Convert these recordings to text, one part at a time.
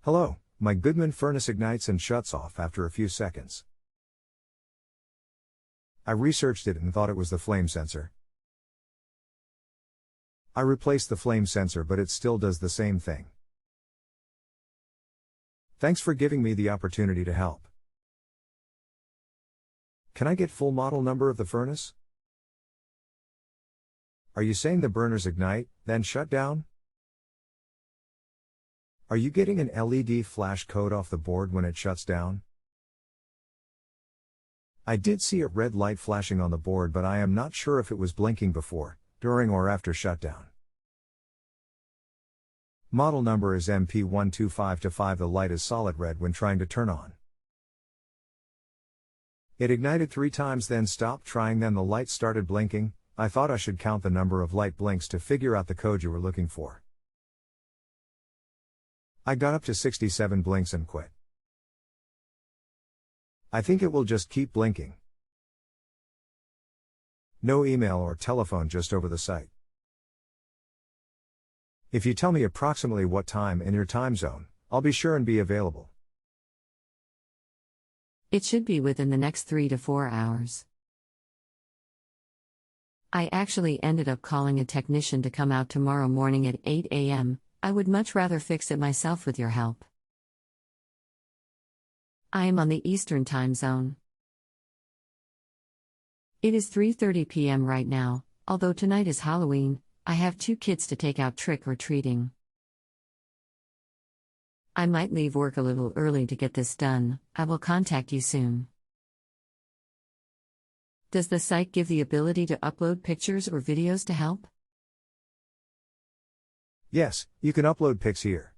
Hello, my Goodman furnace ignites and shuts off after a few seconds. I researched it and thought it was the flame sensor. I replaced the flame sensor, but it still does the same thing. Thanks for giving me the opportunity to help. Can I get full model number of the furnace? Are you saying the burners ignite, then shut down? Are you getting an LED flash code off the board when it shuts down? I did see a red light flashing on the board, but I am not sure if it was blinking before, during or after shutdown. Model number is MP125-5. The light is solid red when trying to turn on. It ignited 3 times, then stopped trying, then the light started blinking. I thought I should count the number of light blinks to figure out the code you were looking for. I got up to 67 blinks and quit. I think it will just keep blinking. No email or telephone, just over the site. If you tell me approximately what time in your time zone, I'll be sure and be available. It should be within the next 3 to 4 hours. I actually ended up calling a technician to come out tomorrow morning at 8 a.m. I would much rather fix it myself with your help. I am on the Eastern time zone. It is 3:30 p.m. right now. Although tonight is Halloween, I have 2 kids to take out trick-or-treating. I might leave work a little early to get this done. I will contact you soon. Does the site give the ability to upload pictures or videos to help? Yes, you can upload pics here.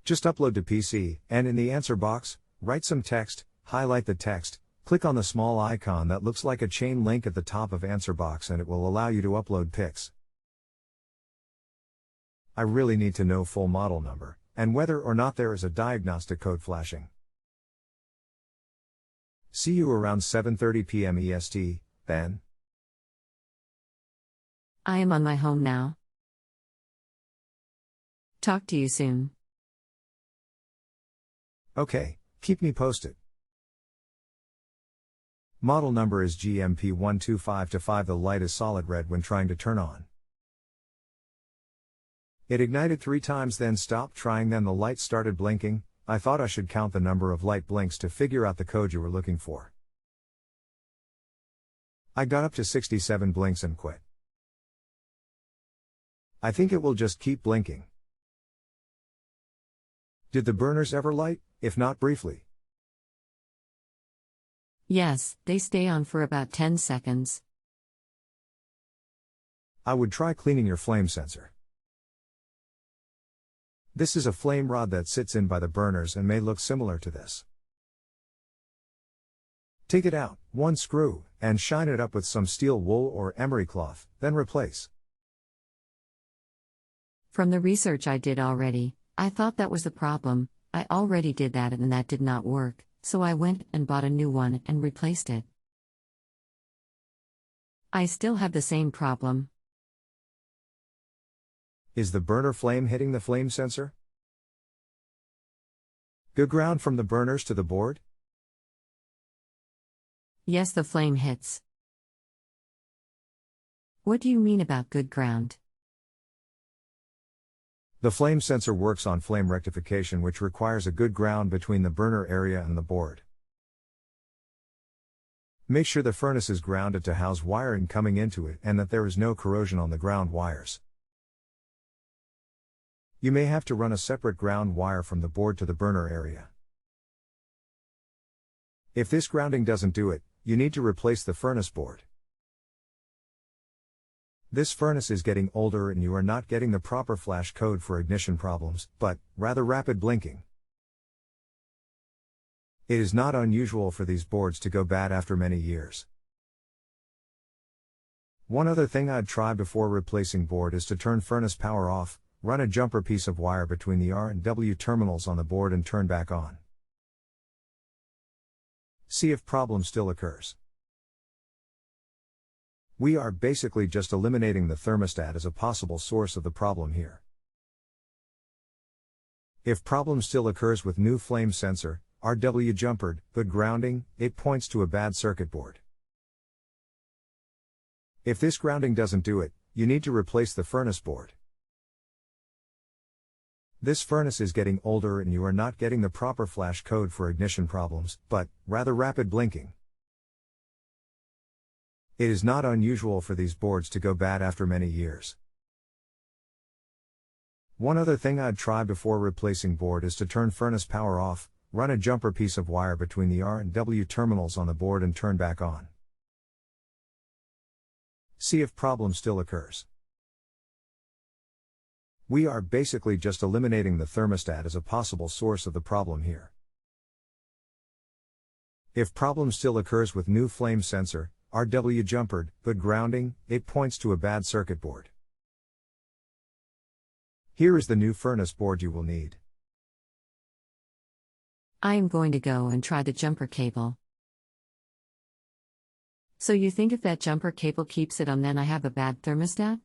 Just upload to PC, and in the answer box, write some text, highlight the text, click on the small icon that looks like a chain link at the top of answer box, and it will allow you to upload pics. I really need to know full model number, and whether or not there is a diagnostic code flashing. See you around 7:30 p.m. EST, then. I am on my home now. Talk to you soon. Okay, keep me posted. Model number is GMP125-5. The light is solid red when trying to turn on. It ignited 3 times, then stopped trying, then the light started blinking. I thought I should count the number of light blinks to figure out the code you were looking for. I got up to 67 blinks and quit. I think it will just keep blinking. Did the burners ever light, if not briefly? Yes, they stay on for about 10 seconds. I would try cleaning your flame sensor. This is a flame rod that sits in by the burners and may look similar to this. Take it out, 1 screw, and shine it up with some steel wool or emery cloth, then replace. From the research I did already, I thought that was the problem. I already did that and that did not work, so I went and bought a new one and replaced it. I still have the same problem. Is the burner flame hitting the flame sensor? Good ground from the burners to the board? Yes, the flame hits. What do you mean about good ground? The flame sensor works on flame rectification, which requires a good ground between the burner area and the board. Make sure the furnace is grounded to house wiring coming into it and that there is no corrosion on the ground wires. You may have to run a separate ground wire from the board to the burner area. If this grounding doesn't do it, you need to replace the furnace board. This furnace is getting older and you are not getting the proper flash code for ignition problems, but rather rapid blinking. It is not unusual for these boards to go bad after many years. One other thing I'd try before replacing board is to turn furnace power off, run a jumper piece of wire between the R and W terminals on the board and turn back on. See if problem still occurs. We are basically just eliminating the thermostat as a possible source of the problem here. If problem still occurs with new flame sensor, RW jumpered, but grounding, it points to a bad circuit board. If this grounding doesn't do it, you need to replace the furnace board. This furnace is getting older and you are not getting the proper flash code for ignition problems, but rather rapid blinking. It is not unusual for these boards to go bad after many years. One other thing I'd try before replacing board is to turn furnace power off, run a jumper piece of wire between the R and W terminals on the board and turn back on. See if problem still occurs. We are basically just eliminating the thermostat as a possible source of the problem here. If problem still occurs with new flame sensor, RW jumpered, but grounding, it points to a bad circuit board. Here is the new furnace board you will need. I am going to go and try the jumper cable. So you think if that jumper cable keeps it on, then I have a bad thermostat?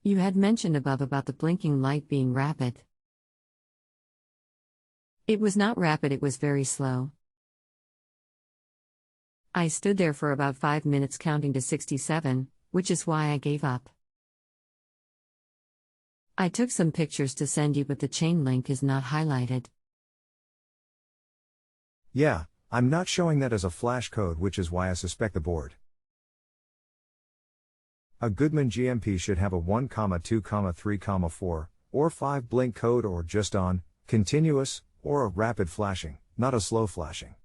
You had mentioned above about the blinking light being rapid. It was not rapid, it was very slow. I stood there for about 5 minutes counting to 67, which is why I gave up. I took some pictures to send you, but the chain link is not highlighted. Yeah, I'm not showing that as a flash code, which is why I suspect the board. A Goodman GMP should have a 1, 2, 3, 4, or 5 blink code, or just on, continuous, or a rapid flashing, not a slow flashing.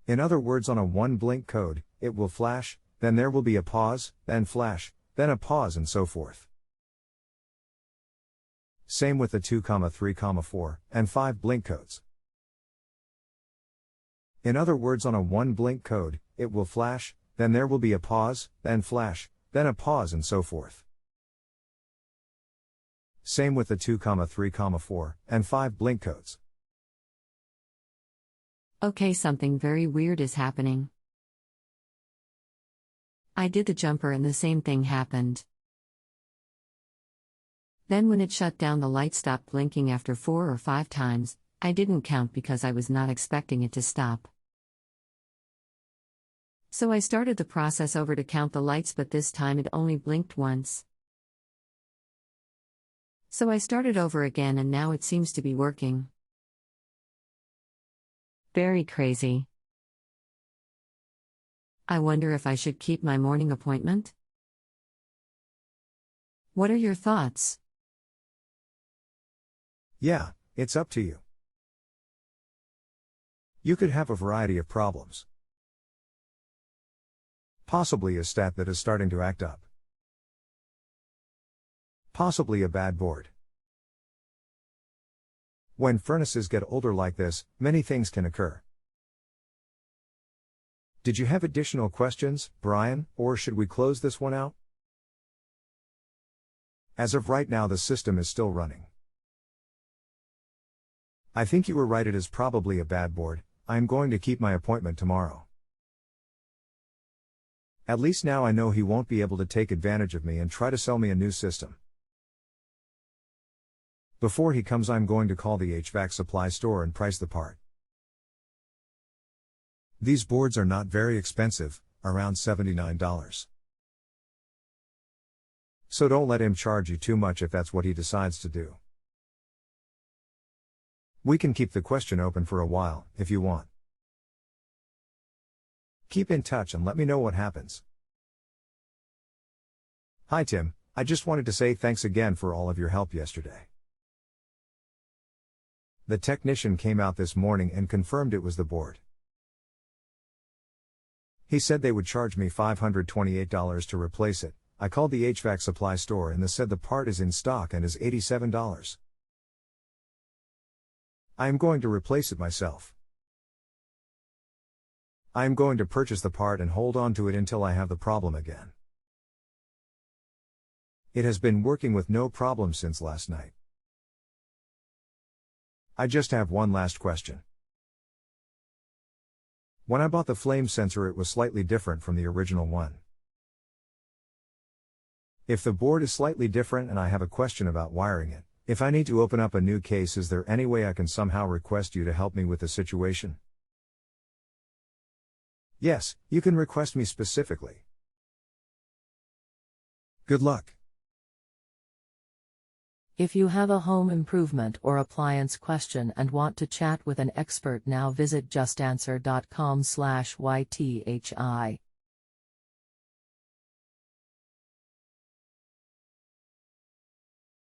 In other words, on a 1 blink code, it will flash, then there will be a pause, then flash, then a pause, and so forth. Same with the 2, 3, 4, and 5 blink codes. In other words, on a 1 blink code, it will flash, then there will be a pause, then flash, then a pause, and so forth. Same with the 2, 3, 4, and 5 blink codes. Okay, something very weird is happening. I did the jumper and the same thing happened. Then when it shut down, the light stopped blinking after 4 or 5 times. I didn't count because I was not expecting it to stop. So I started the process over to count the lights, but this time it only blinked once. So I started over again and now it seems to be working. Very crazy. I wonder if I should keep my morning appointment? What are your thoughts? Yeah, it's up to you. You could have a variety of problems. Possibly a stat that is starting to act up. Possibly a bad board. When furnaces get older like this, many things can occur. Did you have additional questions, Brian, or should we close this one out? As of right now, the system is still running. I think you were right, it is probably a bad board. I am going to keep my appointment tomorrow. At least now I know he won't be able to take advantage of me and try to sell me a new system. Before he comes, I'm going to call the HVAC supply store and price the part. These boards are not very expensive, around $79. So don't let him charge you too much if that's what he decides to do. We can keep the question open for a while, if you want. Keep in touch and let me know what happens. Hi Tim, I just wanted to say thanks again for all of your help yesterday. The technician came out this morning and confirmed it was the board. He said they would charge me $528 to replace it. I called the HVAC supply store and they said the part is in stock and is $87. I am going to replace it myself. I am going to purchase the part and hold on to it until I have the problem again. It has been working with no problem since last night. I just have one last question. When I bought the flame sensor, it was slightly different from the original one. If the board is slightly different and I have a question about wiring it, if I need to open up a new case, is there any way I can somehow request you to help me with the situation? Yes, you can request me specifically. Good luck. If you have a home improvement or appliance question and want to chat with an expert, now visit JustAnswer.com/YTHI.